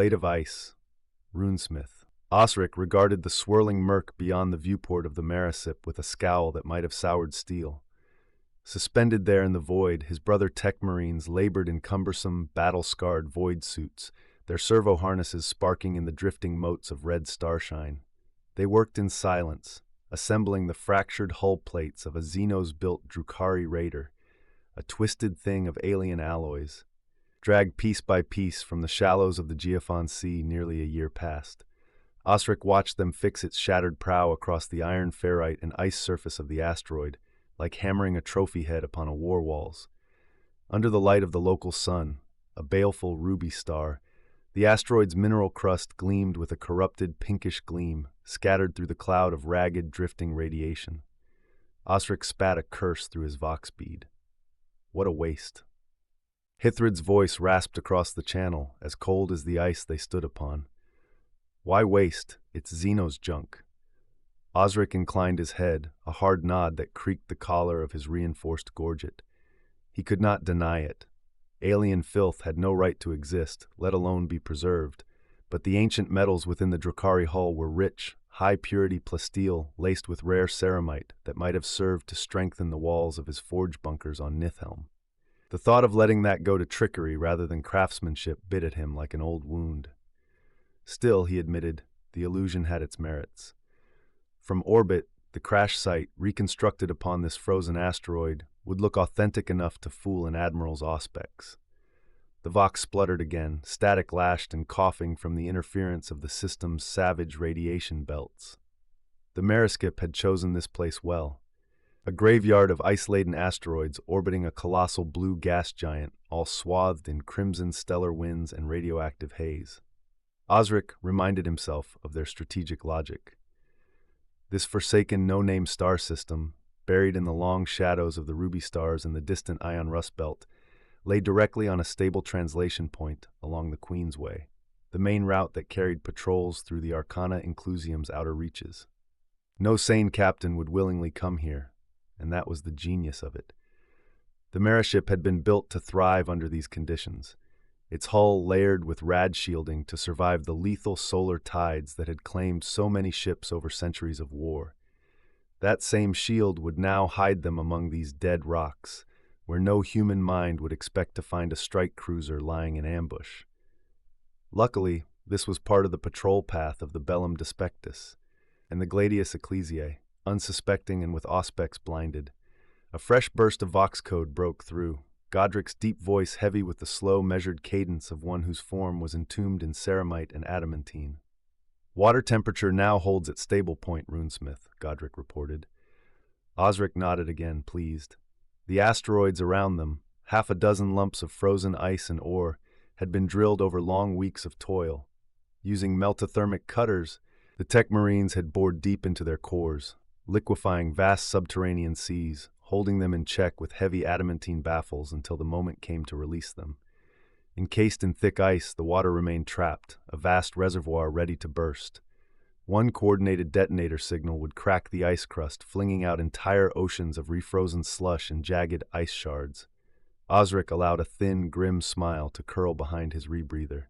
plate of ice. Runesmith. Osric regarded the swirling murk beyond the viewport of the Marisip with a scowl that might have soured steel. Suspended there in the void, his brother tech marines labored in cumbersome, battle-scarred void suits, their servo harnesses sparking in the drifting motes of red starshine. They worked in silence, assembling the fractured hull plates of a Xenos-built Drukhari raider, a twisted thing of alien alloys, dragged piece by piece from the shallows of the Geofon Sea nearly a year past. Osric watched them fix its shattered prow across the iron ferrite and ice surface of the asteroid, like hammering a trophy head upon a war walls. Under the light of the local sun, a baleful ruby star, the asteroid's mineral crust gleamed with a corrupted pinkish gleam, scattered through the cloud of ragged, drifting radiation. Osric spat a curse through his vox bead. What a waste. Hithrid's voice rasped across the channel, as cold as the ice they stood upon. Why waste? It's Xenos junk. Osric inclined his head, a hard nod that creaked the collar of his reinforced gorget. He could not deny it. Alien filth had no right to exist, let alone be preserved, but the ancient metals within the Drukhari hull were rich, high-purity plasteel laced with rare ceramite that might have served to strengthen the walls of his forge bunkers on Nithhelm. The thought of letting that go to trickery rather than craftsmanship bit at him like an old wound. Still, he admitted, the illusion had its merits. From orbit, the crash site, reconstructed upon this frozen asteroid, would look authentic enough to fool an admiral's auspex. The Vox spluttered again, static lashed and coughing from the interference of the system's savage radiation belts. The Mariskip had chosen this place well. A graveyard of ice-laden asteroids orbiting a colossal blue gas giant, all swathed in crimson stellar winds and radioactive haze. Osric reminded himself of their strategic logic. This forsaken no-name star system, buried in the long shadows of the ruby stars and the distant ion rust belt, lay directly on a stable translation point along the Queen's Way, the main route that carried patrols through the Arcana Inclusium's outer reaches. No sane captain would willingly come here, and that was the genius of it. The Mariship had been built to thrive under these conditions, its hull layered with rad shielding to survive the lethal solar tides that had claimed so many ships over centuries of war. That same shield would now hide them among these dead rocks, where no human mind would expect to find a strike cruiser lying in ambush. Luckily, this was part of the patrol path of the Bellum Despectus, and the Gladius Ecclesiae, unsuspecting and with auspex blinded. A fresh burst of vox code broke through, Godric's deep voice heavy with the slow, measured cadence of one whose form was entombed in ceramite and adamantine. Water temperature now holds at stable point, Runesmith, Godric reported. Osric nodded again, pleased. The asteroids around them, half a dozen lumps of frozen ice and ore, had been drilled over long weeks of toil. Using meltothermic cutters, the tech marines had bored deep into their cores, liquefying vast subterranean seas, holding them in check with heavy adamantine baffles until the moment came to release them. Encased in thick ice, the water remained trapped, a vast reservoir ready to burst. One coordinated detonator signal would crack the ice crust, flinging out entire oceans of refrozen slush and jagged ice shards. Osric allowed a thin, grim smile to curl behind his rebreather.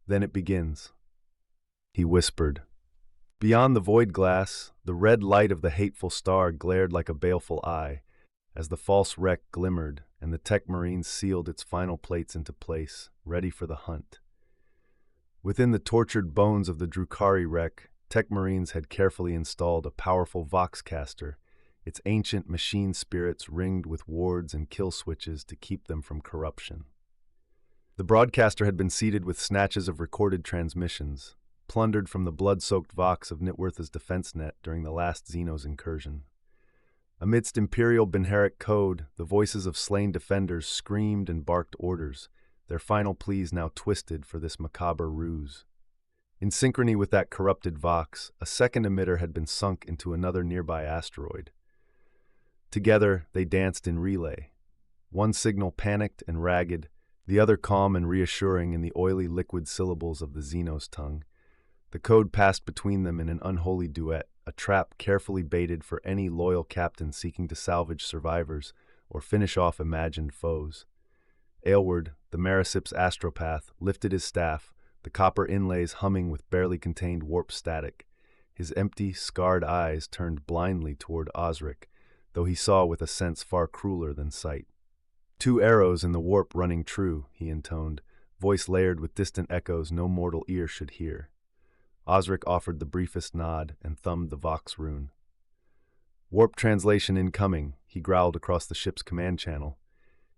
Then it begins, he whispered. Beyond the void glass, the red light of the hateful star glared like a baleful eye, as the false wreck glimmered and the tech marines sealed its final plates into place, ready for the hunt. Within the tortured bones of the Drukhari wreck, tech marines had carefully installed a powerful voxcaster, its ancient machine spirits ringed with wards and kill switches to keep them from corruption. The broadcaster had been seeded with snatches of recorded transmissions, plundered from the blood-soaked vox of Nitworth's defense net during the last Xenos incursion. Amidst imperial Benheric code, the voices of slain defenders screamed and barked orders, their final pleas now twisted for this macabre ruse. In synchrony with that corrupted vox, a second emitter had been sunk into another nearby asteroid. Together, they danced in relay. One signal panicked and ragged, the other calm and reassuring in the oily liquid syllables of the Xenos tongue. The code passed between them in an unholy duet, a trap carefully baited for any loyal captain seeking to salvage survivors or finish off imagined foes. Aylward, the Marisip's astropath, lifted his staff, the copper inlays humming with barely contained warp static. His empty, scarred eyes turned blindly toward Osric, though he saw with a sense far crueler than sight. 2 arrows in the warp running true, he intoned, voice layered with distant echoes no mortal ear should hear. Osric offered the briefest nod and thumbed the Vox rune. Warp translation incoming, he growled across the ship's command channel.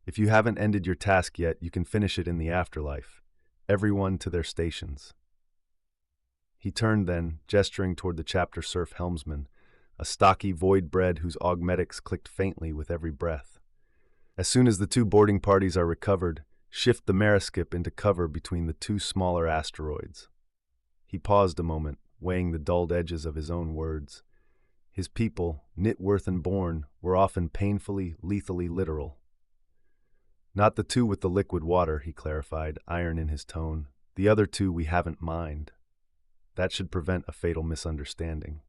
If you haven't ended your task yet, you can finish it in the afterlife. Everyone to their stations. He turned then, gesturing toward the chapter serf helmsman, a stocky void bred whose augmetics clicked faintly with every breath. As soon as the 2 boarding parties are recovered, shift the Mariskip into cover between the 2 smaller asteroids. He paused a moment, weighing the dulled edges of his own words. His people, Knitworth and Bourne, were often painfully, lethally literal. Not the 2 with the liquid water, he clarified, iron in his tone. The other 2 we haven't mined. That should prevent a fatal misunderstanding.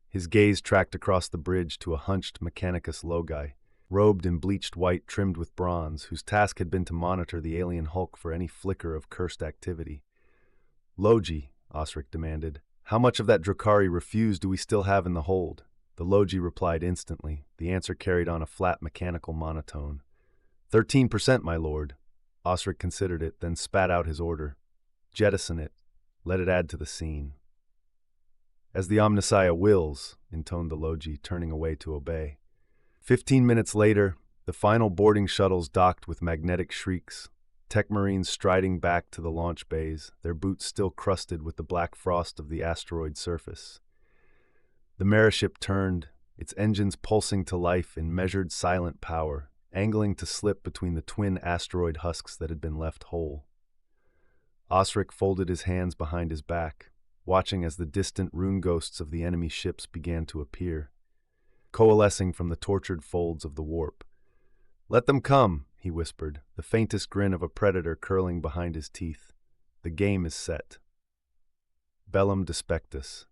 His gaze tracked across the bridge to a hunched Mechanicus Logi, robed in bleached white trimmed with bronze, whose task had been to monitor the alien hulk for any flicker of cursed activity. Logi, Osric demanded, how much of that Drakari refuse do we still have in the hold? The Logi replied instantly. The answer carried on a flat mechanical monotone. 13%, my lord. Osric considered it, then spat out his order. Jettison it. Let it add to the scene. As the Omnissiah wills, intoned the Logi, turning away to obey. 15 minutes later, the final boarding shuttles docked with magnetic shrieks, tech marines striding back to the launch bays, their boots still crusted with the black frost of the asteroid surface. The Mariship turned, its engines pulsing to life in measured, silent power, angling to slip between the twin asteroid husks that had been left whole. Osric folded his hands behind his back, watching as the distant rune ghosts of the enemy ships began to appear, coalescing from the tortured folds of the warp. Let them come, he whispered, the faintest grin of a predator curling behind his teeth. The game is set. Bellum despectus.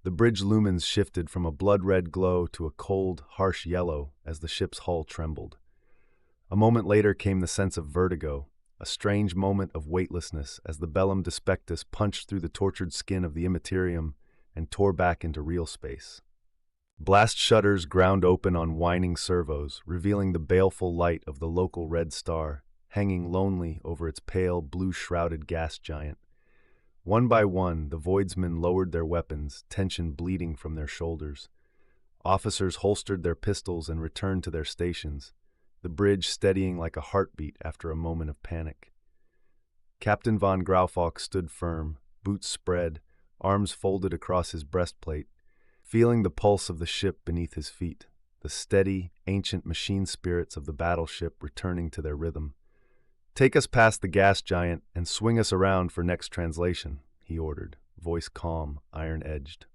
The bridge lumens shifted from a blood-red glow to a cold, harsh yellow as the ship's hull trembled. A moment later came the sense of vertigo, a strange moment of weightlessness as the Bellum despectus punched through the tortured skin of the immaterium and tore back into real space. Blast shutters ground open on whining servos, revealing the baleful light of the local red star, hanging lonely over its pale, blue-shrouded gas giant. One by one, the Voidsmen lowered their weapons, tension bleeding from their shoulders. Officers holstered their pistols and returned to their stations, the bridge steadying like a heartbeat after a moment of panic. Captain von Graufalk stood firm, boots spread, arms folded across his breastplate, feeling the pulse of the ship beneath his feet, the steady, ancient machine spirits of the battleship returning to their rhythm. Take us past the gas giant and swing us around for next translation, he ordered, voice calm, iron-edged.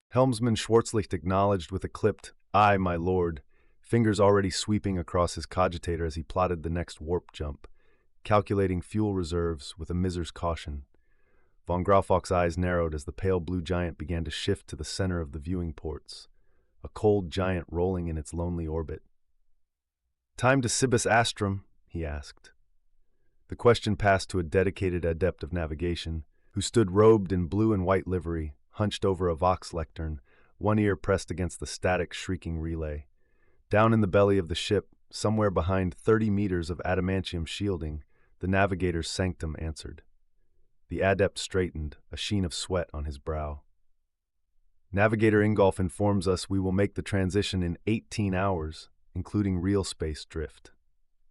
Helmsman Schwarzlicht acknowledged with a clipped, "Aye, my lord," fingers already sweeping across his cogitator as he plotted the next warp jump, calculating fuel reserves with a miser's caution. Von Graufalk's eyes narrowed as the pale blue giant began to shift to the center of the viewing ports, a cold giant rolling in its lonely orbit. "Time to Cibus Astrum?" he asked. The question passed to a dedicated adept of navigation, who stood robed in blue and white livery, hunched over a Vox lectern, one ear pressed against the static, shrieking relay. Down in the belly of the ship, somewhere behind 30 meters of adamantium shielding, the navigator's sanctum answered. The adept straightened, a sheen of sweat on his brow. Navigator Ingolf informs us we will make the transition in 18 hours, including real space drift.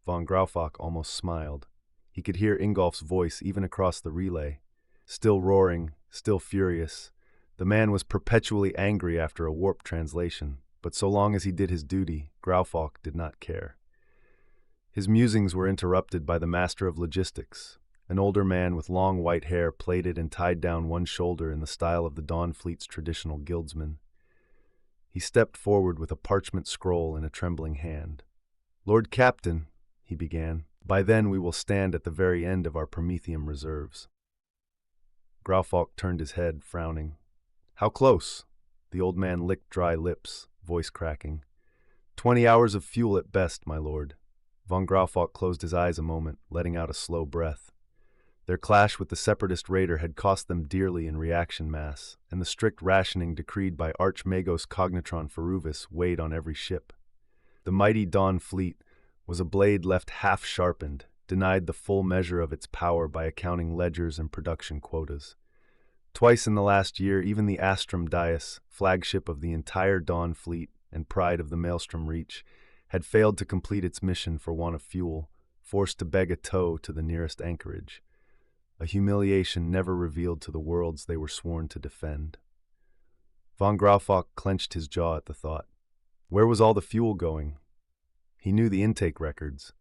Von Graufalk almost smiled. He could hear Ingolf's voice even across the relay. Still roaring, still furious. The man was perpetually angry after a warp translation, but so long as he did his duty, Graufalk did not care. His musings were interrupted by the master of logistics, an older man with long white hair plaited and tied down one shoulder in the style of the Dawn Fleet's traditional guildsman. He stepped forward with a parchment scroll in a trembling hand. "Lord Captain," he began, "by then we will stand at the very end of our Prometheum reserves." Graufalk turned his head, frowning. "How close?" The old man licked dry lips, voice cracking. 20 hours of fuel at best, my lord." Von Graufalk closed his eyes a moment, letting out a slow breath. Their clash with the separatist raider had cost them dearly in reaction mass, and the strict rationing decreed by Archmagos Cognitron Feruvis weighed on every ship. The mighty Dawn fleet was a blade left half-sharpened, denied the full measure of its power by accounting ledgers and production quotas. Twice in the last year, even the Astrum Dias, flagship of the entire Dawn fleet and pride of the Maelstrom Reach, had failed to complete its mission for want of fuel, forced to beg a tow to the nearest anchorage. A humiliation never revealed to the worlds they were sworn to defend. Von Graufock clenched his jaw at the thought. Where was all the fuel going? He knew the intake records.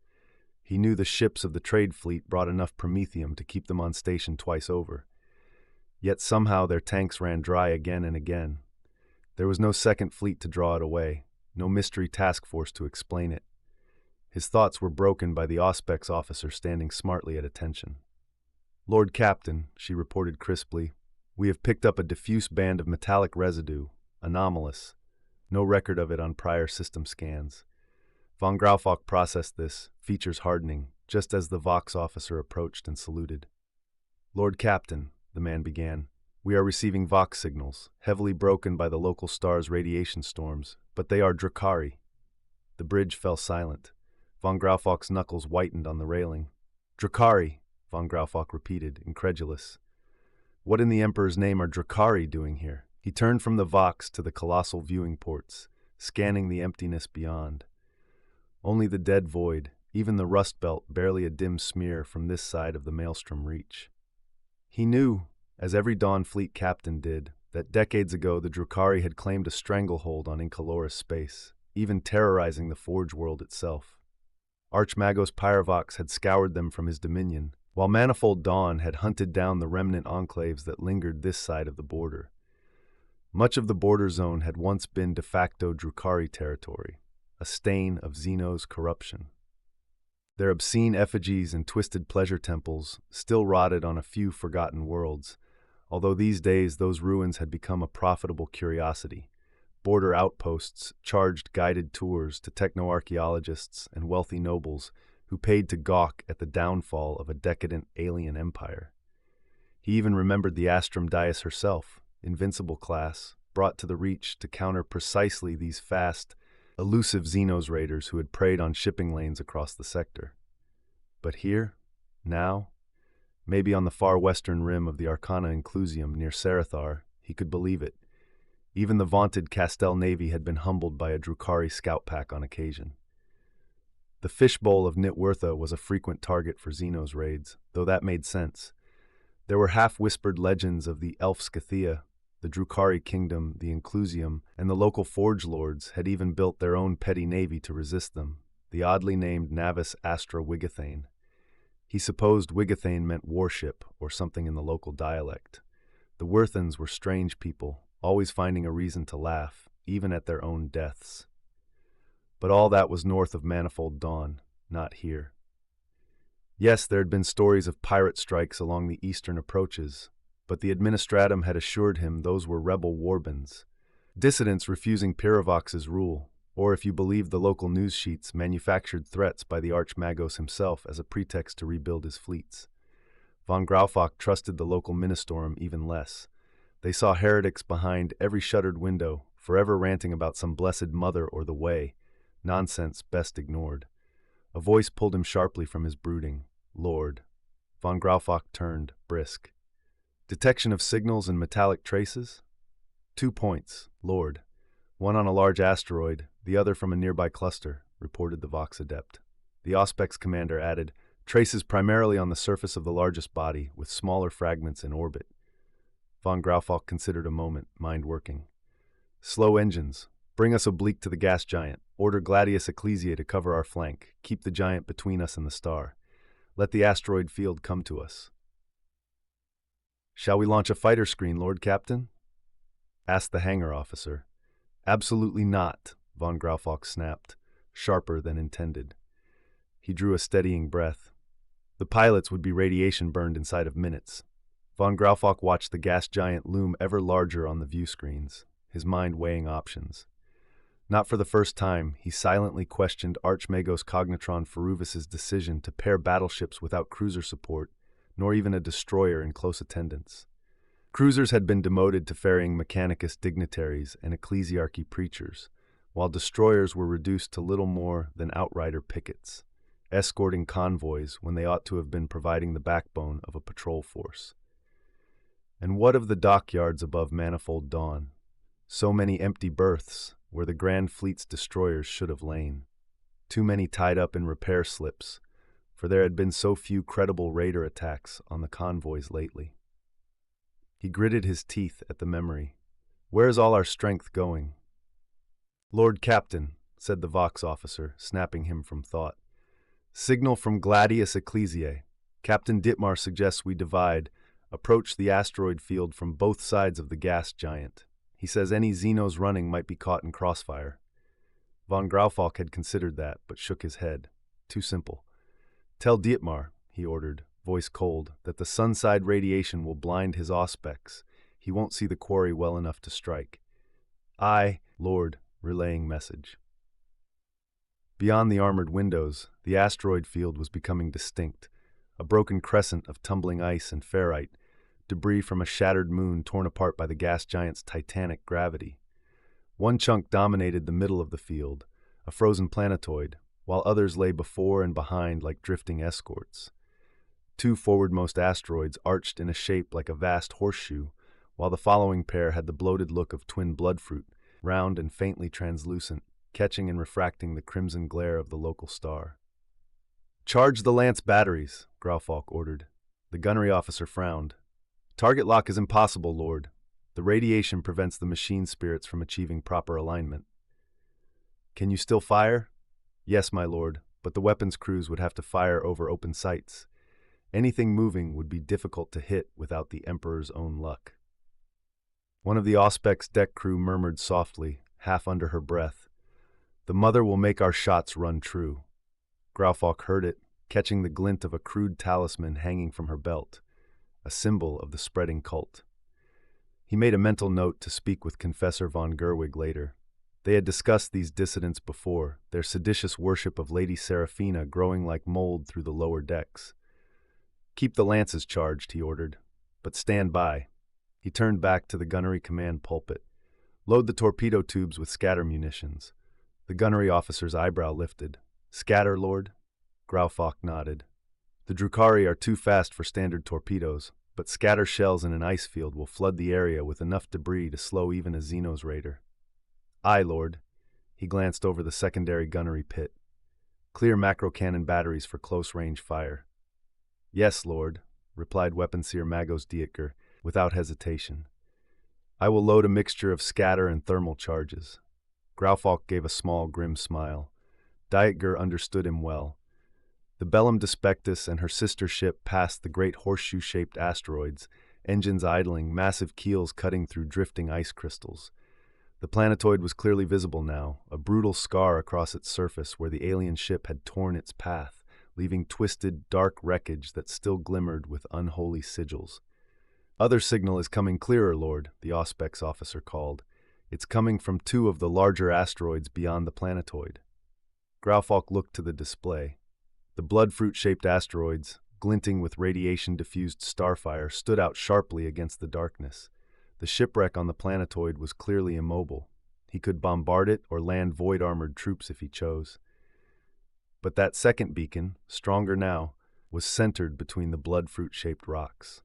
He knew the ships of the trade fleet brought enough promethium to keep them on station twice over. Yet somehow their tanks ran dry again and again. There was no second fleet to draw it away, no mystery task force to explain it. His thoughts were broken by the Auspex officer standing smartly at attention. "Lord Captain," she reported crisply, "we have picked up a diffuse band of metallic residue, anomalous. No record of it on prior system scans." Von Graufock processed this, features hardening, just as the Vox officer approached and saluted. "Lord Captain," the man began, "we are receiving Vox signals, heavily broken by the local star's radiation storms, but they are Drukhari." The bridge fell silent. Von Graufock's knuckles whitened on the railing. "Drukhari," Von Graufock repeated, incredulous. "What in the Emperor's name are Drukhari doing here?" He turned from the Vox to the colossal viewing ports, scanning the emptiness beyond. Only the dead void, even the rust belt barely a dim smear from this side of the Maelstrom Reach. He knew, as every Dawn Fleet captain did, that decades ago the Drukhari had claimed a stranglehold on Incaloris space, even terrorizing the Forge world itself. Archmagos Pyrovox had scoured them from his dominion, while Manifold Dawn had hunted down the remnant enclaves that lingered this side of the border. Much of the border zone had once been de facto Drukhari territory, a stain of Xeno's corruption. Their obscene effigies and twisted pleasure temples still rotted on a few forgotten worlds, although these days those ruins had become a profitable curiosity. Border outposts charged guided tours to techno-archaeologists and wealthy nobles who paid to gawk at the downfall of a decadent alien empire. He even remembered the Astrum Dias herself, invincible class, brought to the Reach to counter precisely these fast, elusive Xenos raiders who had preyed on shipping lanes across the sector. But here, now, maybe on the far western rim of the Arcana Inclusium near Sarathar, he could believe it. Even the vaunted Castel Navy had been humbled by a Drukhari scout pack on occasion. The fishbowl of Nitwertha was a frequent target for Xenos raids, though that made sense. There were half-whispered legends of the Elf Scathia, the Drukhari kingdom, the Inclusium, and the local Forge lords had even built their own petty navy to resist them, the oddly named Navis Astra Wigathane. He supposed Wigathane meant warship or something in the local dialect. The Werthans were strange people, always finding a reason to laugh, even at their own deaths. But all that was north of Manifold Dawn, not here. Yes, there had been stories of pirate strikes along the eastern approaches, but the Administratum had assured him those were rebel warbands, dissidents refusing Pyrovox's rule, or if you believed the local news sheets, manufactured threats by the Archmagos himself as a pretext to rebuild his fleets. Von Graufock trusted the local Ministorum even less. They saw heretics behind every shuttered window, forever ranting about some blessed mother or the way, nonsense best ignored. A voice pulled him sharply from his brooding. "Lord." Von Graufock turned, brisk. "Detection of signals and metallic traces?" "2 points, Lord. One on a large asteroid, the other from a nearby cluster," reported the Vox Adept. The Auspex commander added, "Traces primarily on the surface of the largest body, with smaller fragments in orbit." Von Graufock considered a moment, mind working. "Slow engines. Bring us oblique to the gas giant. Order Gladius Ecclesiae to cover our flank. Keep the giant between us and the star. Let the asteroid field come to us." "Shall we launch a fighter screen, Lord Captain?" asked the hangar officer. "Absolutely not," Von Graufock snapped, sharper than intended. He drew a steadying breath. The pilots would be radiation burned inside of minutes. Von Graufock watched the gas giant loom ever larger on the view screens, his mind weighing options. Not for the first time, he silently questioned Archmagos Cognitron Feruvis's decision to pair battleships without cruiser support, nor even a destroyer in close attendance. Cruisers had been demoted to ferrying mechanicus dignitaries and ecclesiarchy preachers, while destroyers were reduced to little more than outrider pickets, escorting convoys when they ought to have been providing the backbone of a patrol force. And what of the dockyards above Manifold Dawn? So many empty berths where the Grand Fleet's destroyers should have lain. Too many tied up in repair slips, for there had been so few credible raider attacks on the convoys lately. He gritted his teeth at the memory. Where is all our strength going? Lord Captain, said the Vox officer, snapping him from thought. Signal from Gladius Ecclesiae. Captain Dittmar suggests we divide, approach the asteroid field from both sides of the gas giant. He says any Xenos running might be caught in crossfire. Von Graufalk had considered that, but shook his head. Too simple. Tell Dietmar, he ordered, voice cold, that the sunside radiation will blind his auspex. He won't see the quarry well enough to strike. Aye, Lord, relaying message. Beyond the armored windows, the asteroid field was becoming distinct, a broken crescent of tumbling ice and ferrite, debris from a shattered moon torn apart by the gas giant's titanic gravity. One chunk dominated the middle of the field, a frozen planetoid, while others lay before and behind like drifting escorts. Two forwardmost asteroids arched in a shape like a vast horseshoe, while the following pair had the bloated look of twin bloodfruit, round and faintly translucent, catching and refracting the crimson glare of the local star. Charge the lance batteries, Graufalk ordered. The gunnery officer frowned. Target lock is impossible, Lord. The radiation prevents the machine spirits from achieving proper alignment. Can you still fire? Yes, my lord, but the weapons crews would have to fire over open sights. Anything moving would be difficult to hit without the Emperor's own luck. One of the Auspex deck crew murmured softly, half under her breath, The mother will make our shots run true. Graufalk heard it, catching the glint of a crude talisman hanging from her belt, a symbol of the spreading cult. He made a mental note to speak with Confessor von Gerwig later. They had discussed these dissidents before, their seditious worship of Lady Seraphina growing like mold through the lower decks. Keep the lances charged, he ordered, but stand by. He turned back to the gunnery command pulpit. Load the torpedo tubes with scatter munitions. The gunnery officer's eyebrow lifted. Scatter, Lord? Graufalk nodded. The Drukhari are too fast for standard torpedoes, but scatter shells in an ice field will flood the area with enough debris to slow even a Xenos raider. Aye, Lord. He glanced over the secondary gunnery pit. Clear macro-cannon batteries for close-range fire. Yes, Lord, replied Weaponseer Magos Dietger, without hesitation. I will load a mixture of scatter and thermal charges. Graufalk gave a small, grim smile. Dietger understood him well. The Bellum Despectus and her sister ship passed the great horseshoe-shaped asteroids, engines idling, massive keels cutting through drifting ice crystals. The planetoid was clearly visible now, a brutal scar across its surface where the alien ship had torn its path, leaving twisted, dark wreckage that still glimmered with unholy sigils. Other signal is coming clearer, Lord, the Auspex officer called. It's coming from two of the larger asteroids beyond the planetoid. Graufalk looked to the display. The bloodfruit-shaped asteroids, glinting with radiation-diffused starfire, stood out sharply against the darkness. The shipwreck on the planetoid was clearly immobile. He could bombard it or land void-armored troops if he chose. But that second beacon, stronger now, was centered between the bloodfruit-shaped rocks.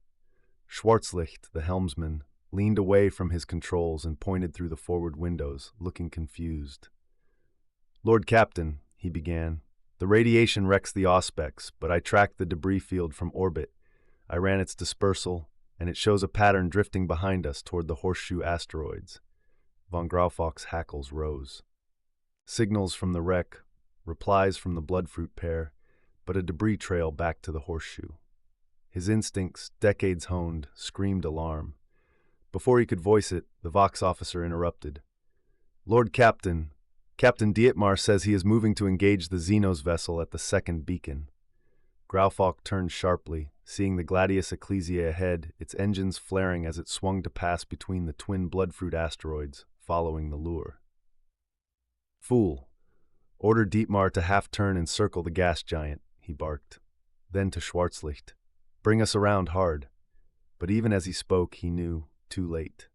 Schwarzlicht, the helmsman, leaned away from his controls and pointed through the forward windows, looking confused. Lord Captain, he began, the radiation wrecks the Auspex, but I tracked the debris field from orbit. I ran its dispersal, and it shows a pattern drifting behind us toward the horseshoe asteroids. Von Graufalk's hackles rose. Signals from the wreck, replies from the bloodfruit pair, but a debris trail back to the horseshoe. His instincts, decades honed, screamed alarm. Before he could voice it, the Vox officer interrupted. Lord Captain, Captain Dietmar says he is moving to engage the Xenos vessel at the second beacon. Graufalk turned sharply, seeing the Gladius Ecclesiae ahead, its engines flaring as it swung to pass between the twin bloodfruit asteroids, following the lure. Fool! Order Dietmar to half-turn and circle the gas giant, he barked. Then to Schwarzlicht. Bring us around hard. But even as he spoke, he knew, too late.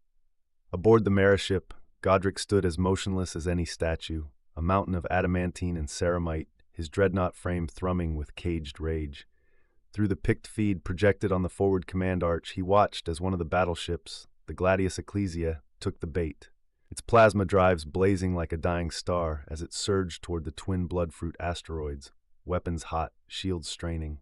Aboard the Mariship, Godric stood as motionless as any statue, a mountain of adamantine and ceramite, his dreadnought frame thrumming with caged rage. Through the picked feed projected on the forward command arch, he watched as one of the battleships, the Gladius Ecclesia, took the bait, its plasma drives blazing like a dying star as it surged toward the twin bloodfruit asteroids, weapons hot, shields straining.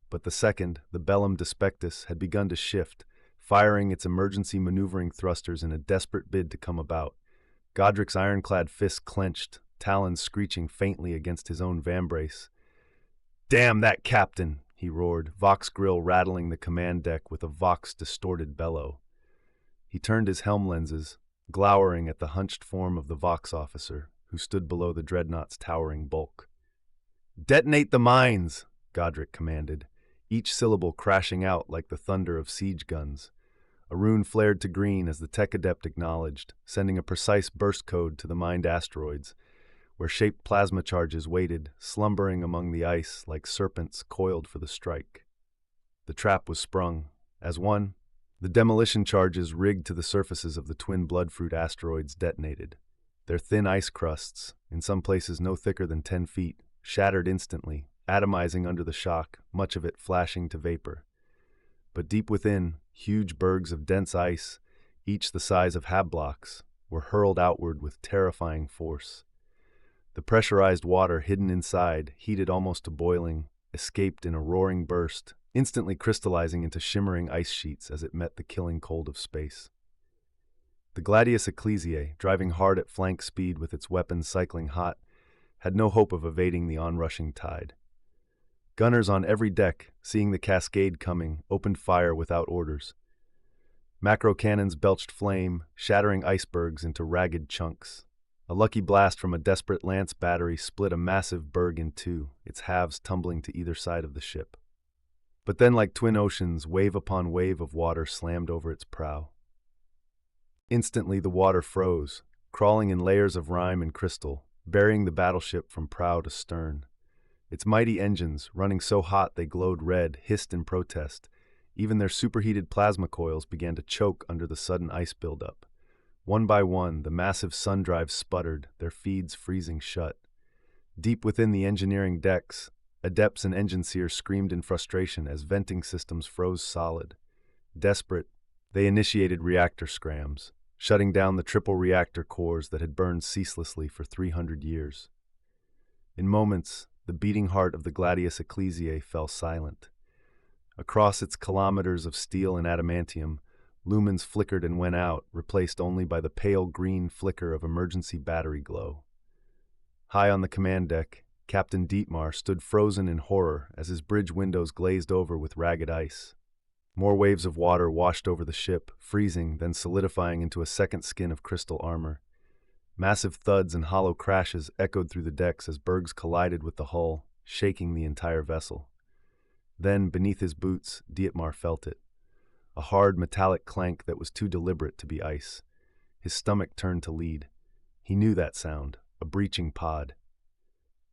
But the second, the Bellum Despectus, had begun to shift, firing its emergency maneuvering thrusters in a desperate bid to come about. Godric's ironclad fists clenched, talons screeching faintly against his own vambrace. "Damn that captain!" he roared, Vox grill rattling the command deck with a Vox-distorted bellow. He turned his helm lenses, glowering at the hunched form of the Vox officer, who stood below the dreadnought's towering bulk. "Detonate the mines!" Godric commanded, each syllable crashing out like the thunder of siege guns. A rune flared to green as the tech adept acknowledged, sending a precise burst code to the mined asteroids, where shaped plasma charges waited, slumbering among the ice like serpents coiled for the strike. The trap was sprung. As one, the demolition charges rigged to the surfaces of the twin bloodfruit asteroids detonated. Their thin ice crusts, in some places no thicker than 10 feet, shattered instantly, atomizing under the shock, much of it flashing to vapor. But deep within, huge bergs of dense ice, each the size of hab-blocks, were hurled outward with terrifying force. The pressurized water hidden inside, heated almost to boiling, escaped in a roaring burst, instantly crystallizing into shimmering ice sheets as it met the killing cold of space. The Gladius Ecclesiae, driving hard at flank speed with its weapons cycling hot, had no hope of evading the onrushing tide. Gunners on every deck, seeing the cascade coming, opened fire without orders. Macro cannons belched flame, shattering icebergs into ragged chunks. A lucky blast from a desperate lance battery split a massive berg in two, its halves tumbling to either side of the ship. But then, like twin oceans, wave upon wave of water slammed over its prow. Instantly the water froze, crawling in layers of rime and crystal, burying the battleship from prow to stern. Its mighty engines, running so hot they glowed red, hissed in protest. Even their superheated plasma coils began to choke under the sudden ice buildup. One by one, the massive sun drives sputtered, their feeds freezing shut. Deep within the engineering decks, adepts and engine seers screamed in frustration as venting systems froze solid. Desperate, they initiated reactor scrams, shutting down the triple reactor cores that had burned ceaselessly for 300 years. In moments, the beating heart of the Gladius Ecclesiae fell silent. Across its kilometers of steel and adamantium, lumens flickered and went out, replaced only by the pale green flicker of emergency battery glow. High on the command deck, Captain Dietmar stood frozen in horror as his bridge windows glazed over with ragged ice. More waves of water washed over the ship, freezing, then solidifying into a second skin of crystal armor. Massive thuds and hollow crashes echoed through the decks as bergs collided with the hull, shaking the entire vessel. Then, beneath his boots, Dietmar felt it. A hard, metallic clank that was too deliberate to be ice. His stomach turned to lead. He knew that sound, a breaching pod.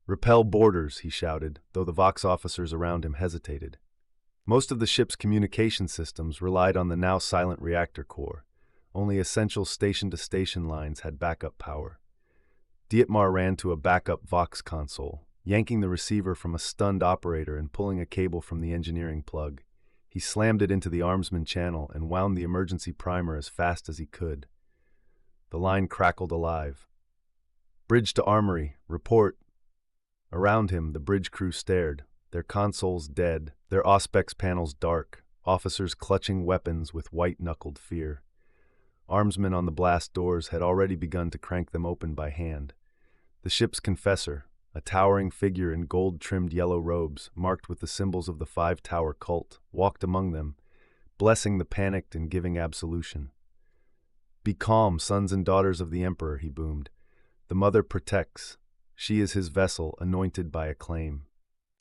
"Repel boarders," he shouted, though the Vox officers around him hesitated. Most of the ship's communication systems relied on the now silent reactor core. Only essential station-to-station lines had backup power. Dietmar ran to a backup Vox console, yanking the receiver from a stunned operator and pulling a cable from the engineering plug. He slammed it into the armsman channel and wound the emergency primer as fast as he could. The line crackled alive. "Bridge to armory, report." Around him, the bridge crew stared, their consoles dead, their auspex panels dark, officers clutching weapons with white-knuckled fear. Armsmen on the blast doors had already begun to crank them open by hand. The ship's confessor, a towering figure in gold-trimmed yellow robes, marked with the symbols of the five-tower cult, walked among them, blessing the panicked and giving absolution. "Be calm, sons and daughters of the Emperor," he boomed. "The Mother protects. She is his vessel, anointed by acclaim."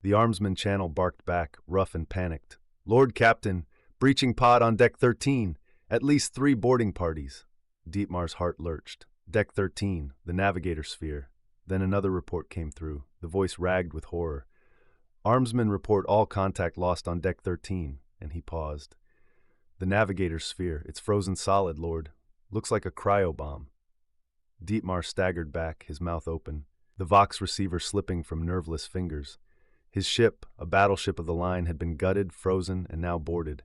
The armsman channel barked back, rough and panicked. "Lord Captain, breaching pod on deck 13. At least 3 boarding parties." Dietmar's heart lurched. Deck 13, the navigator sphere. Then another report came through, the voice ragged with horror. Armsmen report all contact lost on deck 13, and he paused. The navigator's sphere, it's frozen solid, Lord. Looks like a cryobomb. Dietmar staggered back, his mouth open, the Vox receiver slipping from nerveless fingers. His ship, a battleship of the line, had been gutted, frozen, and now boarded.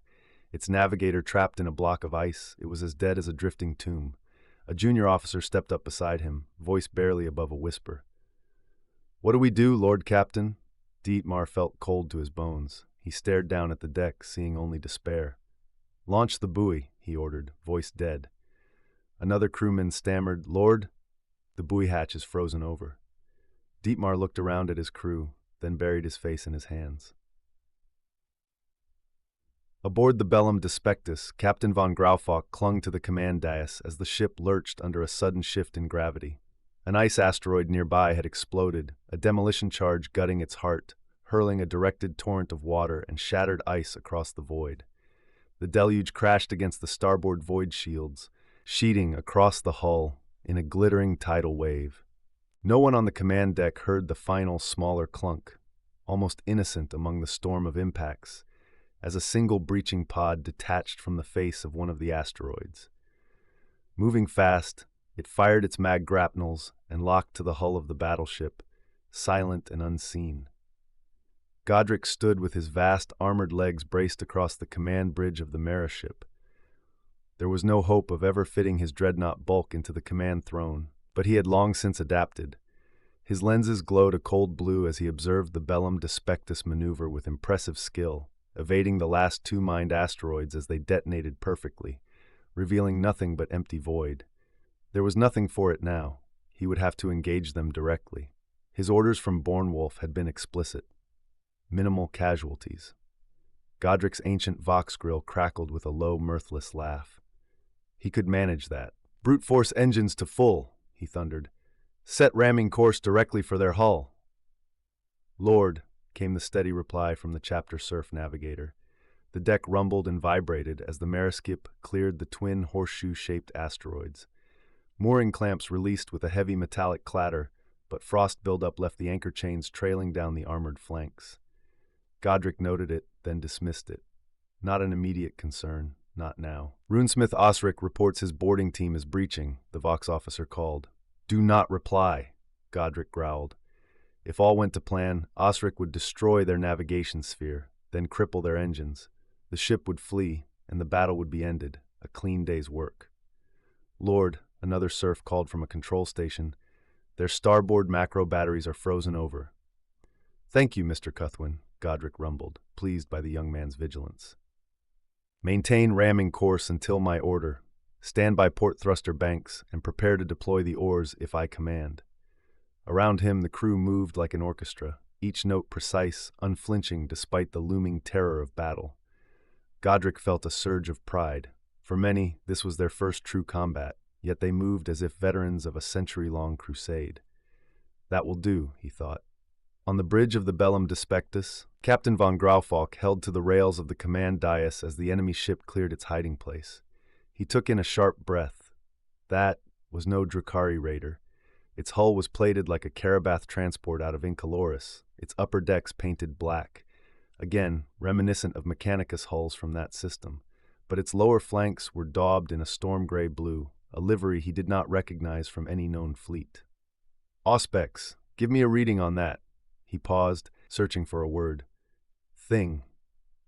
Its navigator trapped in a block of ice. It was as dead as a drifting tomb. A junior officer stepped up beside him, voice barely above a whisper. "What do we do, Lord Captain?" Dietmar felt cold to his bones. He stared down at the deck, seeing only despair. "Launch the buoy," he ordered, voice dead. Another crewman stammered, "Lord, the buoy hatch is frozen over." Dietmar looked around at his crew, then buried his face in his hands. Aboard the Bellum Despectus, Captain von Graufalk clung to the command dais as the ship lurched under a sudden shift in gravity. An ice asteroid nearby had exploded, a demolition charge gutting its heart, hurling a directed torrent of water and shattered ice across the void. The deluge crashed against the starboard void shields, sheeting across the hull in a glittering tidal wave. No one on the command deck heard the final, smaller clunk, almost innocent among the storm of impacts, as a single breaching pod detached from the face of one of the asteroids. Moving fast, it fired its mag grapnels and locked to the hull of the battleship, silent and unseen. Godric stood with his vast armored legs braced across the command bridge of the Mara ship. There was no hope of ever fitting his dreadnought bulk into the command throne, but he had long since adapted. His lenses glowed a cold blue as he observed the Bellum Despectus maneuver with impressive skill, evading the last two mined asteroids as they detonated perfectly, revealing nothing but empty void. There was nothing for it now. He would have to engage them directly. His orders from Bornwolf had been explicit. Minimal casualties. Godric's ancient Vox grill crackled with a low, mirthless laugh. He could manage that. "Brute force engines to full," he thundered. "Set ramming course directly for their hull." "Lord," came the steady reply from the chapter surf navigator. The deck rumbled and vibrated as the Mariskip cleared the twin horseshoe-shaped asteroids. Mooring clamps released with a heavy metallic clatter, but frost buildup left the anchor chains trailing down the armored flanks. Godric noted it, then dismissed it. Not an immediate concern, not now. "Runesmith Osric reports his boarding team is breaching," the Vox officer called. "Do not reply," Godric growled. If all went to plan, Osric would destroy their navigation sphere, then cripple their engines. The ship would flee, and the battle would be ended, a clean day's work. "Lord," another serf called from a control station, "their starboard macro batteries are frozen over." "Thank you, Mr. Cuthwin," Godric rumbled, pleased by the young man's vigilance. "Maintain ramming course until my order. Stand by port thruster banks and prepare to deploy the oars if I command." Around him the crew moved like an orchestra, each note precise, unflinching despite the looming terror of battle. Godric felt a surge of pride. For many, this was their first true combat, yet they moved as if veterans of a century-long crusade. "That will do," he thought. On the bridge of the Bellum Despectus, Captain von Graufalk held to the rails of the command dais as the enemy ship cleared its hiding place. He took in a sharp breath. That was no Dracari raider. Its hull was plated like a Carabath transport out of Incaloris, its upper decks painted black, again reminiscent of Mechanicus hulls from that system, but its lower flanks were daubed in a storm-gray blue, a livery he did not recognize from any known fleet. "Auspex, give me a reading on that." He paused, searching for a word. "Thing."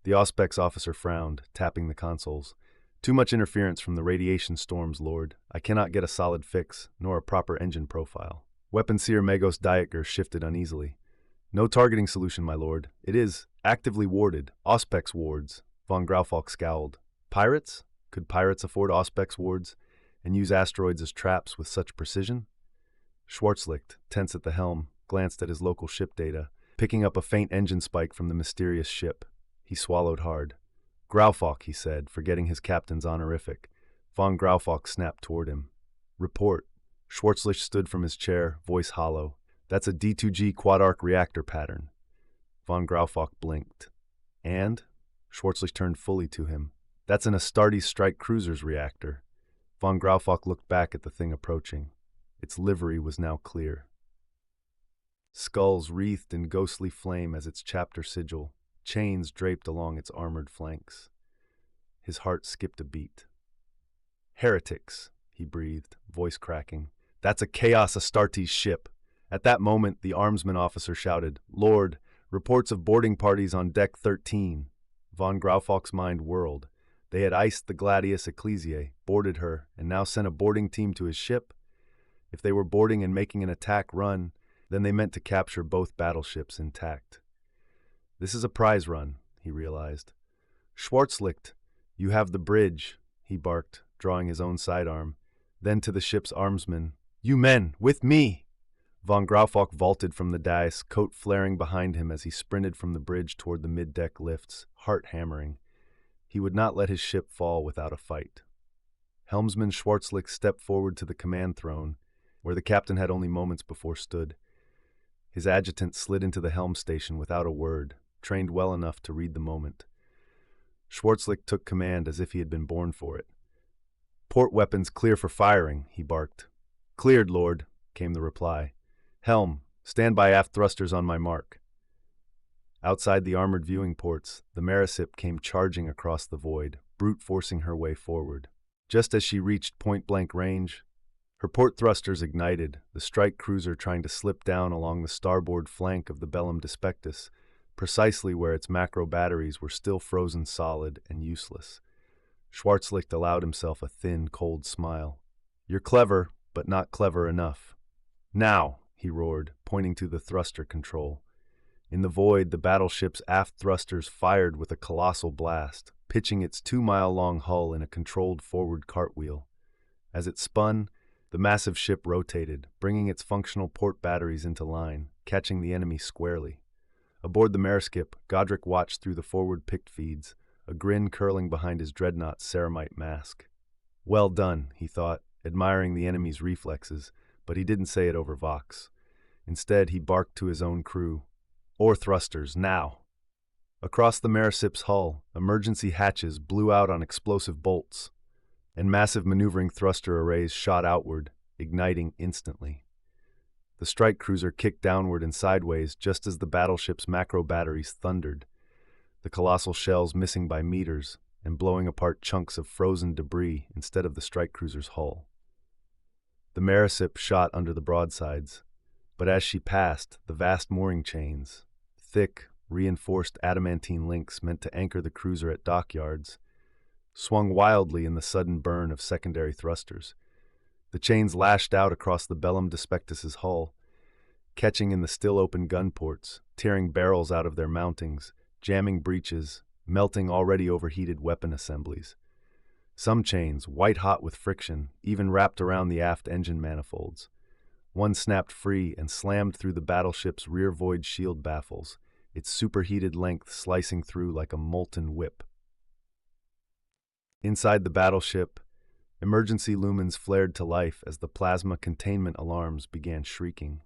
The Auspex officer frowned, tapping the consoles. "Too much interference from the radiation storms, Lord. I cannot get a solid fix, nor a proper engine profile." Weapon Seer Magos Dietger shifted uneasily. "No targeting solution, my lord. It is actively warded. Auspex wards." Von Graufalk scowled. "Pirates? Could pirates afford Auspex wards and use asteroids as traps with such precision?" Schwarzlicht, tense at the helm, glanced at his local ship data, picking up a faint engine spike from the mysterious ship. He swallowed hard. "Graufalk," he said, forgetting his captain's honorific. Von Graufalk snapped toward him. "Report." Schwarzlicht stood from his chair, voice hollow. "That's a D2G quad-arc reactor pattern." Von Graufalk blinked. "And?" Schwarzlicht turned fully to him. "That's an Astartes strike cruiser's reactor." Von Graufalk looked back at the thing approaching. Its livery was now clear. skulls wreathed in ghostly flame as its chapter sigil, chains draped along its armored flanks. His heart skipped a beat. "Heretics," he breathed, voice cracking. "That's a Chaos Astartes ship." At that moment, the armsman officer shouted, "Lord, reports of boarding parties on deck 13. Von Graufalk's mind whirled. They had iced the Gladius Ecclesiae, boarded her, and now sent a boarding team to his ship? If they were boarding and making an attack run, then they meant to capture both battleships intact. This is a prize run, he realized. "Schwarzlicht, you have the bridge," he barked, drawing his own sidearm. Then to the ship's armsmen, "You men, with me!" Von Graufalk vaulted from the dais, coat flaring behind him as he sprinted from the bridge toward the mid-deck lifts, heart hammering. He would not let his ship fall without a fight. Helmsman Schwarzlicht stepped forward to the command throne, where the captain had only moments before stood. His adjutant slid into the helm station without a word, trained well enough to read the moment. Schwarzlicht took command as if he had been born for it. "Port weapons clear for firing," he barked. "Cleared, Lord," came the reply. "Helm, stand by aft thrusters on my mark." Outside the armored viewing ports, the Marisip came charging across the void, brute-forcing her way forward. Just as she reached point-blank range, her port thrusters ignited, the strike cruiser trying to slip down along the starboard flank of the Bellum Despectus, precisely where its macro batteries were still frozen solid and useless. Schwarzlicht allowed himself a thin, cold smile. "You're clever, but not clever enough. Now!" he roared, pointing to the thruster control. In the void, the battleship's aft thrusters fired with a colossal blast, pitching its 2-mile-long hull in a controlled forward cartwheel. As it spun, the massive ship rotated, bringing its functional port batteries into line, catching the enemy squarely. Aboard the Mareskip, Godric watched through the forward pict feeds, a grin curling behind his dreadnought's ceramite mask. Well done, he thought, admiring the enemy's reflexes, but he didn't say it over Vox. Instead, he barked to his own crew, "Oar thrusters, now!" Across the Maresip's hull, emergency hatches blew out on explosive bolts, and massive maneuvering thruster arrays shot outward, igniting instantly. The strike cruiser kicked downward and sideways just as the battleship's macro batteries thundered, the colossal shells missing by meters and blowing apart chunks of frozen debris instead of the strike cruiser's hull. The Marisip shot under the broadsides, but as she passed, the vast mooring chains, thick, reinforced adamantine links meant to anchor the cruiser at dockyards, swung wildly in the sudden burn of secondary thrusters. The chains lashed out across the Bellum Despectus's hull, catching in the still-open gun ports, tearing barrels out of their mountings, jamming breaches, melting already overheated weapon assemblies. Some chains, white-hot with friction, even wrapped around the aft engine manifolds. One snapped free and slammed through the battleship's rear void shield baffles, its superheated length slicing through like a molten whip. Inside the battleship, emergency lumens flared to life as the plasma containment alarms began shrieking.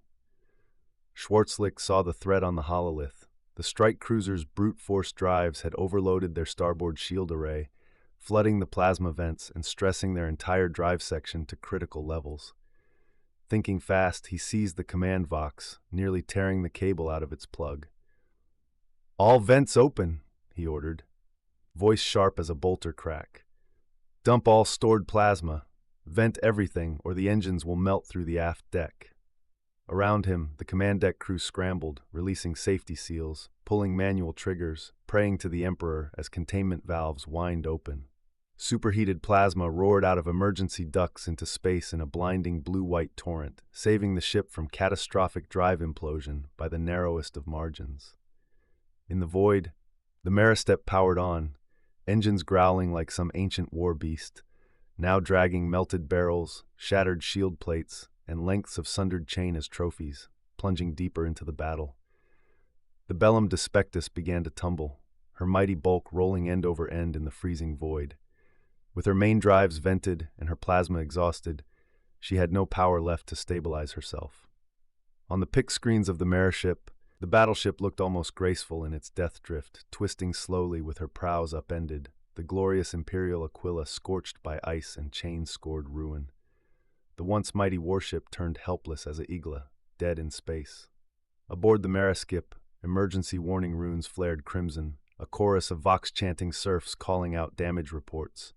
Schwarzlicht saw the threat on the hololith. The strike cruiser's brute force drives had overloaded their starboard shield array, flooding the plasma vents and stressing their entire drive section to critical levels. Thinking fast, he seized the command Vox, nearly tearing the cable out of its plug. "All vents open," he ordered, voice sharp as a bolter crack. "Dump all stored plasma. Vent everything, or the engines will melt through the aft deck." Around him, the command deck crew scrambled, releasing safety seals, pulling manual triggers, praying to the Emperor as containment valves whined open. Superheated plasma roared out of emergency ducts into space in a blinding blue-white torrent, saving the ship from catastrophic drive implosion by the narrowest of margins. In the void, the Maristep powered on, engines growling like some ancient war beast, now dragging melted barrels, shattered shield plates, and lengths of sundered chain as trophies, plunging deeper into the battle. The Bellum Despectus began to tumble, her mighty bulk rolling end over end in the freezing void. With her main drives vented and her plasma exhausted, she had no power left to stabilize herself. On the pic screens of the Mariship, the battleship looked almost graceful in its death drift, twisting slowly with her prows upended, the glorious Imperial Aquila scorched by ice and chain-scored ruin. The once mighty warship turned helpless as a igla, dead in space. Aboard the Mariskip, emergency warning runes flared crimson, a chorus of Vox-chanting serfs calling out damage reports.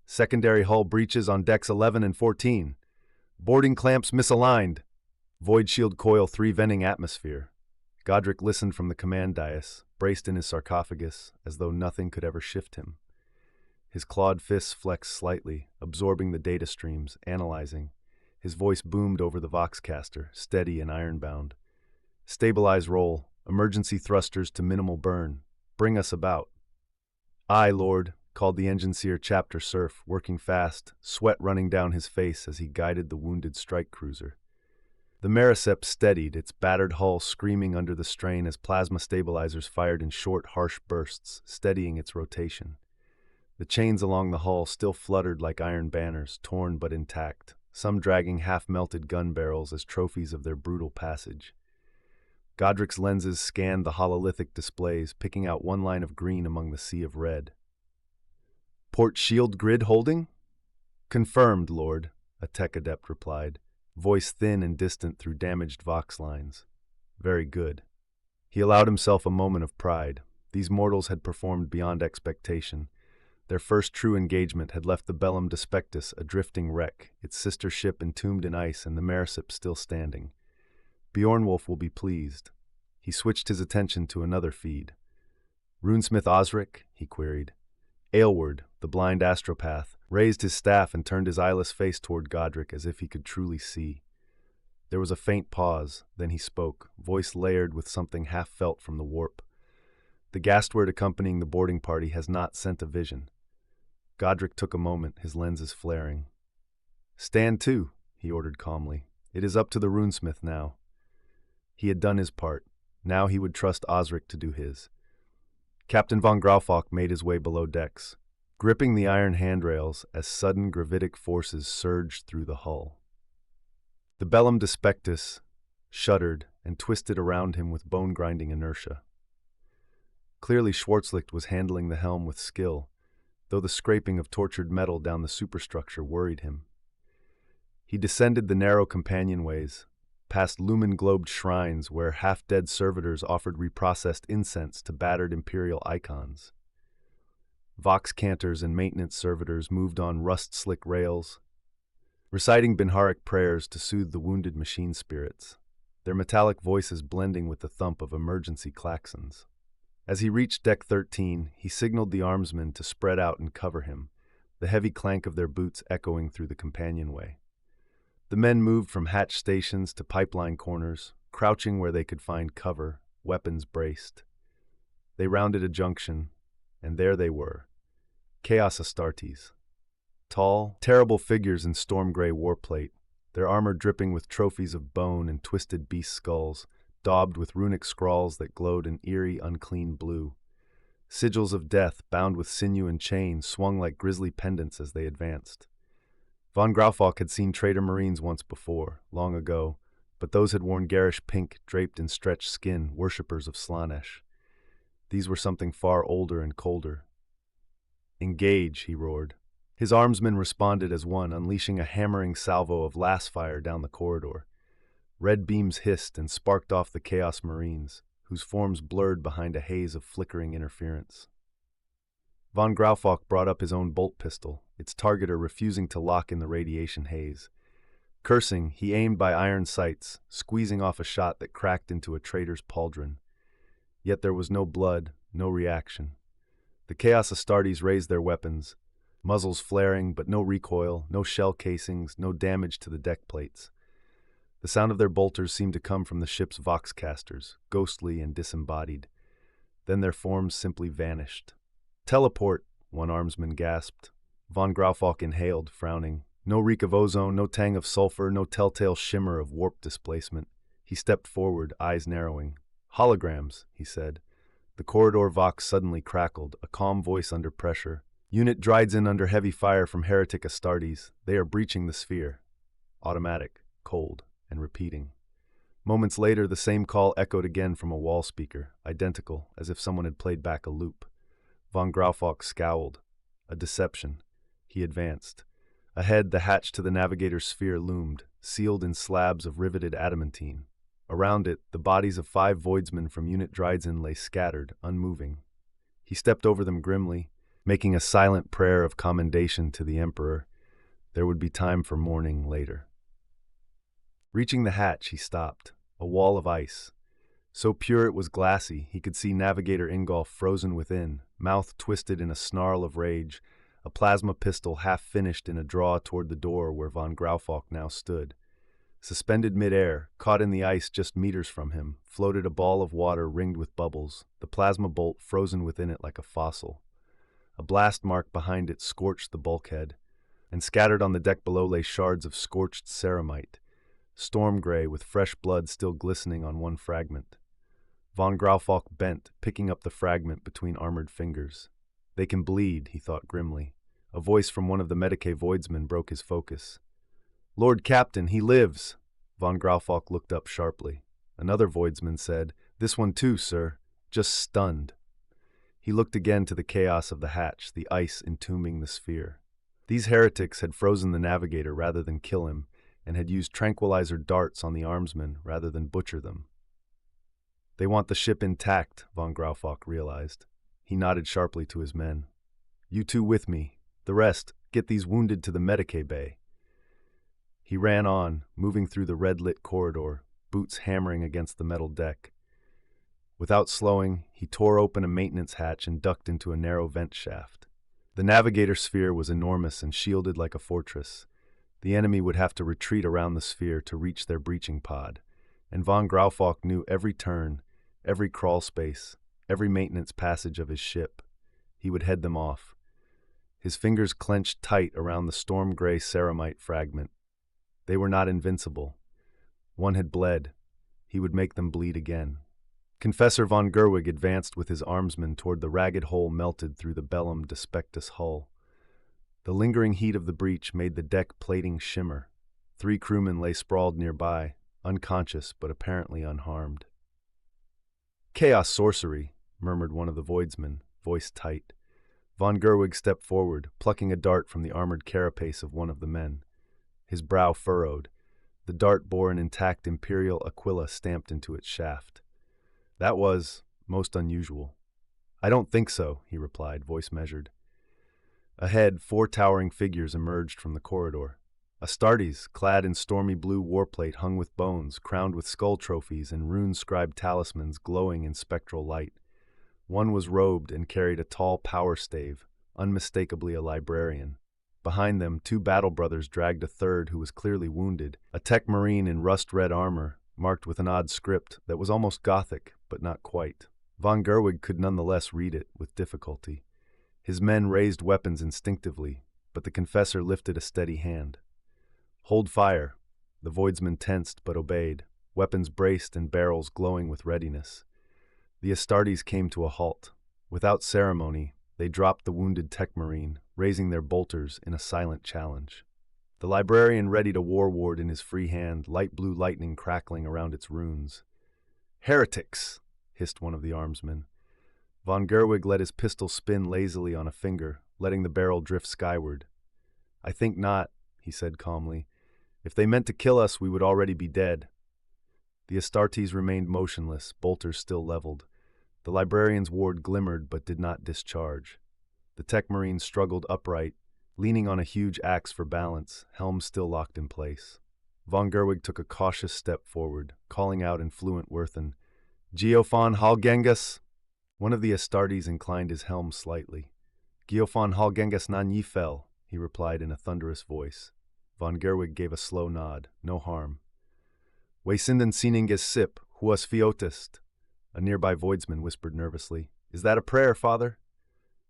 Secondary hull breaches on decks 11 and 14. Boarding clamps misaligned. Void shield coil 3 venting atmosphere. Godric listened from the command dais, braced in his sarcophagus, as though nothing could ever shift him. His clawed fists flexed slightly, absorbing the data streams, analyzing. His voice boomed over the Voxcaster, steady and ironbound. Stabilize roll. Emergency thrusters to minimal burn. Bring us about. Aye, Lord, called the engineer chapter serf, working fast, sweat running down his face as he guided the wounded strike cruiser. The Mariskip steadied, its battered hull screaming under the strain as plasma stabilizers fired in short, harsh bursts, steadying its rotation. The chains along the hull still fluttered like iron banners, torn but intact, some dragging half-melted gun barrels as trophies of their brutal passage. Godric's lenses scanned the hololithic displays, picking out one line of green among the sea of red. Port shield grid holding? Confirmed, Lord, a tech adept replied, voice thin and distant through damaged Vox lines. Very good. He allowed himself a moment of pride. These mortals had performed beyond expectation. Their first true engagement had left the Bellum Despectus a drifting wreck, its sister ship entombed in ice and the Mariskip still standing. Bjornwolf will be pleased. He switched his attention to another feed. Runesmith Osric? He queried. Aylward, the blind astropath, raised his staff and turned his eyeless face toward Godric as if he could truly see. There was a faint pause, then he spoke, voice layered with something half-felt from the warp. The Gastward accompanying the boarding party has not sent a vision. Godric took a moment, his lenses flaring. Stand to, he ordered calmly. It is up to the runesmith now. He had done his part. Now he would trust Osric to do his. Captain von Graufalk made his way below decks, gripping the iron handrails as sudden gravitic forces surged through the hull. The Bellum Despectus shuddered and twisted around him with bone-grinding inertia. Clearly Schwarzlicht was handling the helm with skill, though the scraping of tortured metal down the superstructure worried him. He descended the narrow companionways, past lumen-globed shrines where half-dead servitors offered reprocessed incense to battered imperial icons. Vox cantors and maintenance servitors moved on rust-slick rails, reciting Binharic prayers to soothe the wounded machine spirits, their metallic voices blending with the thump of emergency klaxons. As he reached deck 13, he signaled the armsmen to spread out and cover him, the heavy clank of their boots echoing through the companionway. The men moved from hatch stations to pipeline corners, crouching where they could find cover, weapons braced. They rounded a junction, and there they were, Chaos Astartes. Tall, terrible figures in storm-gray warplate, their armor dripping with trophies of bone and twisted beast skulls, daubed with runic scrawls that glowed an eerie, unclean blue. Sigils of death, bound with sinew and chain, swung like grisly pendants as they advanced. Von Graufalk had seen traitor marines once before, long ago, but those had worn garish pink, draped in stretched skin, worshippers of Slanesh. These were something far older and colder. Engage, he roared. His armsmen responded as one, unleashing a hammering salvo of lass fire down the corridor. Red beams hissed and sparked off the Chaos Marines, whose forms blurred behind a haze of flickering interference. Von Graufalk brought up his own bolt pistol, its targeter refusing to lock in the radiation haze. Cursing, he aimed by iron sights, squeezing off a shot that cracked into a traitor's pauldron. Yet there was no blood, no reaction. The Chaos Astartes raised their weapons, muzzles flaring but no recoil, no shell casings, no damage to the deck plates. The sound of their bolters seemed to come from the ship's Voxcasters, ghostly and disembodied. Then their forms simply vanished. Teleport, one armsman gasped. Von Graufalk inhaled, frowning. No reek of ozone, no tang of sulfur, no telltale shimmer of warp displacement. He stepped forward, eyes narrowing. Holograms, he said. The corridor Vox suddenly crackled, a calm voice under pressure. Unit Dryden under heavy fire from Heretic Astartes. They are breaching the sphere. Automatic, cold, and repeating. Moments later, the same call echoed again from a wall speaker, identical, as if someone had played back a loop. Von Graufalk scowled. A deception. He advanced. Ahead, the hatch to the navigator's sphere loomed, sealed in slabs of riveted adamantine. Around it, the bodies of 5 voidsmen from Unit Dryden lay scattered, unmoving. He stepped over them grimly, making a silent prayer of commendation to the Emperor. There would be time for mourning later. Reaching the hatch, he stopped, a wall of ice. So pure it was glassy, he could see Navigator Ingolf frozen within, mouth twisted in a snarl of rage, a plasma pistol half finished in a draw toward the door where von Graufalk now stood. Suspended mid-air, caught in the ice just meters from him, floated a ball of water ringed with bubbles, the plasma bolt frozen within it like a fossil. A blast mark behind it scorched the bulkhead, and scattered on the deck below lay shards of scorched ceramite, storm gray with fresh blood still glistening on one fragment. Von Graufalk bent, picking up the fragment between armored fingers. They can bleed, he thought grimly. A voice from one of the Medicae voidsmen broke his focus. Lord Captain, he lives! Von Graufalk looked up sharply. Another voidsman said, This one too, sir. Just stunned. He looked again to the chaos of the hatch, the ice entombing the sphere. These heretics had frozen the navigator rather than kill him, and had used tranquilizer darts on the armsmen rather than butcher them. They want the ship intact, von Graufalk realized. He nodded sharply to his men. You two with me. The rest, get these wounded to the Medicae bay. He ran on, moving through the red-lit corridor, boots hammering against the metal deck. Without slowing, he tore open a maintenance hatch and ducked into a narrow vent shaft. The navigator sphere was enormous and shielded like a fortress. The enemy would have to retreat around the sphere to reach their breaching pod, and von Graufalk knew every turn, every crawl space, every maintenance passage of his ship. He would head them off. His fingers clenched tight around the storm-gray ceramite fragment. They were not invincible. One had bled. He would make them bleed again. Confessor von Gerwig advanced with his armsmen toward the ragged hole melted through the bellum despectus hull. The lingering heat of the breach made the deck plating shimmer. 3 crewmen lay sprawled nearby, unconscious but apparently unharmed. Chaos sorcery, murmured one of the voidsmen, voice tight. Von Gerwig stepped forward, plucking a dart from the armored carapace of one of the men. His brow furrowed. The dart bore an intact imperial aquila stamped into its shaft. That was most unusual. I don't think so, he replied, voice measured. Ahead, 4 towering figures emerged from the corridor. Astartes, clad in stormy blue warplate hung with bones, crowned with skull trophies and rune-scribed talismans glowing in spectral light. One was robed and carried a tall power stave, unmistakably a librarian. Behind them, 2 battle brothers dragged a third who was clearly wounded, a tech marine in rust-red armor, marked with an odd script that was almost Gothic, but not quite. Von Gerwig could nonetheless read it with difficulty. His men raised weapons instinctively, but the confessor lifted a steady hand. Hold fire. The voidsmen tensed but obeyed, weapons braced and barrels glowing with readiness. The Astartes came to a halt. Without ceremony, they dropped the wounded tech marine, raising their bolters in a silent challenge. The librarian readied a war ward in his free hand, light blue lightning crackling around its runes. Heretics, hissed one of the armsmen. Von Gerwig let his pistol spin lazily on a finger, letting the barrel drift skyward. I think not, he said calmly. If they meant to kill us, we would already be dead. The Astartes remained motionless, bolters still leveled. The librarian's ward glimmered but did not discharge. The tech marine struggled upright, leaning on a huge axe for balance, helm still locked in place. Von Gerwig took a cautious step forward, calling out in fluent Werthen, Geofon Hālgengas! One of the Astartes inclined his helm slightly. Geofon Hālgengas nan ye fell, he replied in a thunderous voice. Von Gerwig gave a slow nod, no harm. We sinden sieninges sip, huas fiotist. A nearby voidsman whispered nervously. Is that a prayer, Father?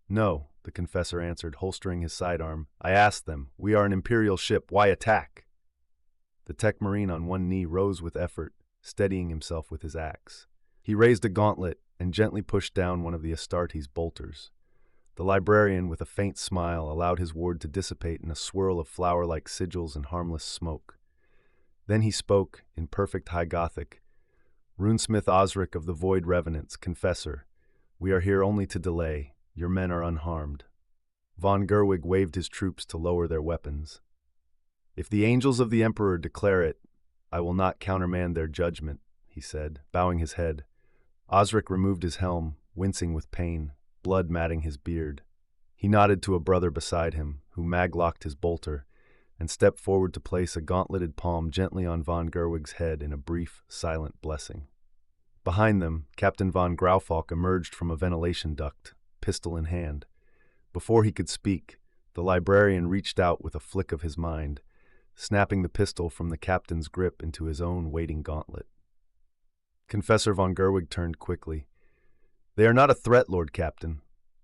No, the confessor answered, holstering his sidearm. I asked them. We are an imperial ship. Why attack? The tech marine on one knee rose with effort, steadying himself with his axe. He raised a gauntlet and gently pushed down one of the Astartes' bolters. The librarian, with a faint smile, allowed his ward to dissipate in a swirl of flower-like sigils and harmless smoke. Then he spoke, in perfect High Gothic, Runesmith Osric of the Void Revenants, confessor, we are here only to delay. Your men are unharmed. Von Gerwig waved his troops to lower their weapons. If the angels of the Emperor declare it, I will not countermand their judgment, he said, bowing his head. Osric removed his helm, wincing with pain, blood matting his beard. He nodded to a brother beside him, who maglocked his bolter, and stepped forward to place a gauntleted palm gently on von Gerwig's head in a brief, silent blessing. Behind them, Captain von Graufalk emerged from a ventilation duct, pistol in hand. Before he could speak, the librarian reached out with a flick of his mind, snapping the pistol from the captain's grip into his own waiting gauntlet. Confessor von Gerwig turned quickly. "They are not a threat, Lord Captain."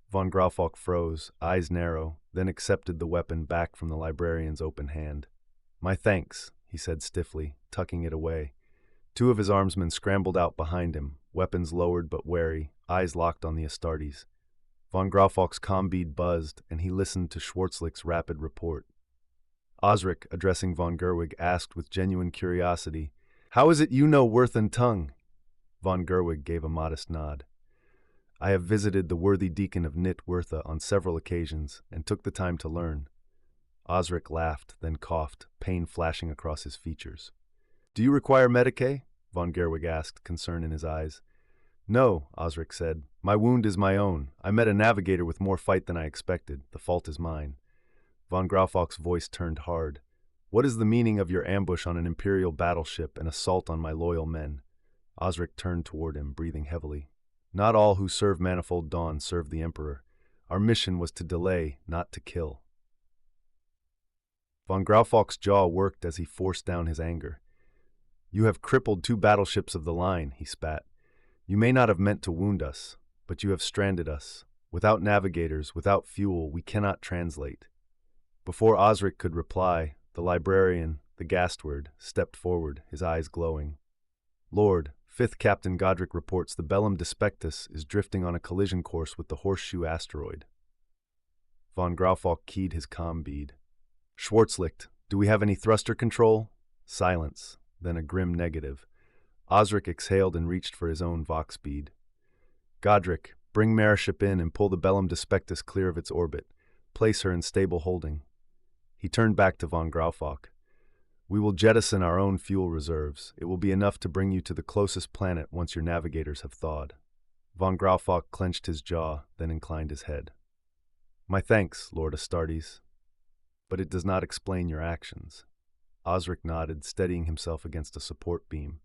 Von Graufalk froze, eyes narrow, then accepted the weapon back from the librarian's open hand. "My thanks," he said stiffly, tucking it away. Two of his armsmen scrambled out behind him, weapons lowered but wary, eyes locked on the Astartes. Von Graufalk's comm bead buzzed, and he listened to Schwarzlicht's rapid report. Osric, addressing von Gerwig, asked with genuine curiosity, "How is it you know Worth and Tongue?" Von Gerwig gave a modest nod. "I have visited the worthy deacon of Nit Wertha on several occasions, and took the time to learn." Osric laughed, then coughed, pain flashing across his features. "Do you require Medicae?" Von Gerwig asked, concern in his eyes. "No," Osric said. "My wound is my own. I met a navigator with more fight than I expected. The fault is mine." Von Graufalk's voice turned hard. "What is the meaning of your ambush on an Imperial battleship and assault on my loyal men?" Osric turned toward him, breathing heavily. "Not all who serve Manifold Dawn serve the Emperor. Our mission was to delay, not to kill." Von Graufalk's jaw worked as he forced down his anger. "You have crippled 2 battleships of the line," he spat. "You may not have meant to wound us, but you have stranded us. Without navigators, without fuel, we cannot translate." Before Osric could reply, the librarian, the Gastward, stepped forward, his eyes glowing. "Lord, 5th Captain Godric reports the Bellum Despectus is drifting on a collision course with the Horseshoe asteroid." Von Graufalk keyed his comm bead. "Schwarzlicht, do we have any thruster control?" Silence, then a grim negative. Osric exhaled and reached for his own Vox bead. "Godric, bring Mariship in and pull the Bellum Despectus clear of its orbit. Place her in stable holding." He turned back to von Graufalk. "We will jettison our own fuel reserves. It will be enough to bring you to the closest planet once your navigators have thawed." Von Graufalk clenched his jaw, then inclined his head. "My thanks, Lord Astartes. But it does not explain your actions." Osric nodded, steadying himself against a support beam.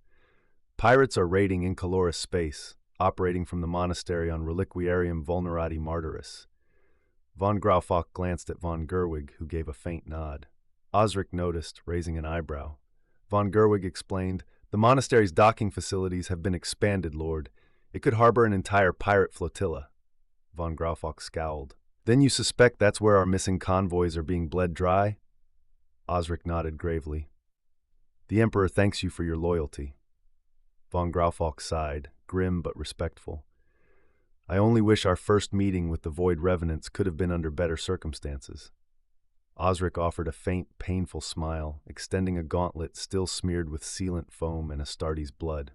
"Pirates are raiding Incoloris space, operating from the monastery on Reliquiarium Vulnerati Martyris." Von Graufalk glanced at von Gerwig, who gave a faint nod. Osric noticed, raising an eyebrow. Von Gerwig explained, "The monastery's docking facilities have been expanded, Lord. It could harbor an entire pirate flotilla." Von Graufalk scowled. "Then you suspect that's where our missing convoys are being bled dry?" Osric nodded gravely. "The Emperor thanks you for your loyalty." Von Graufalk sighed, grim but respectful. "I only wish our first meeting with the Void Revenants could have been under better circumstances." Osric offered a faint, painful smile, extending a gauntlet still smeared with sealant foam and Astartes' blood.